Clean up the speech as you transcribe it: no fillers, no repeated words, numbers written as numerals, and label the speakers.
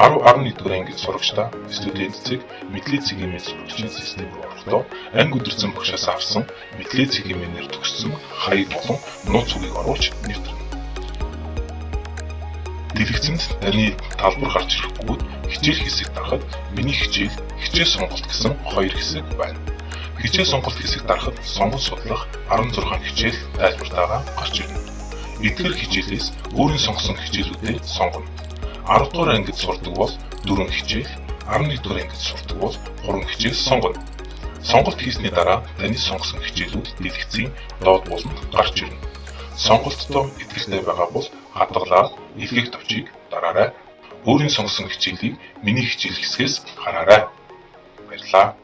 Speaker 1: 10-11 дугаар ангид сурагчдаа студент цэг мэдлэг цэгийн сурагчийн системээр орохдоо анги өдөрцөн багшаас авсан мэдлэг цэгийн мэнээр төгссөн хаяг болон нууц үгийг оруулж нэвтрэнэ. Дэлгэцэнд таны талбар гарч ирэх бөгөөд хичээл хэсэг дарахад миний хичээл сонголт гэсэн хоёр хэсэг байна. Хичээл сонголт хэсэг дарахад сонголт судлах 16 хичээл тайлбартайгаа гарч ирнэ. Эдгээр хичээлээс өөрийн сонгосон хичээлүүдээ сонгоно. 10 дугаар ангид сурдаг бол 4 хичээл, 11 дугаар ангид сурдаг бол 3 хичээл сонгоно. Сонголт хийсний дараа таны сонгосон хичээлүүд дэлгэцийн доод бууланд гарч ирнэ. Сонголттой итгэлтэй байгаа бол хадгалаад илгээх товчийг дараарай. Өөрийн сонгосон хичээлийг миний хичээл хэсгээс хараарай. Баярлалаа.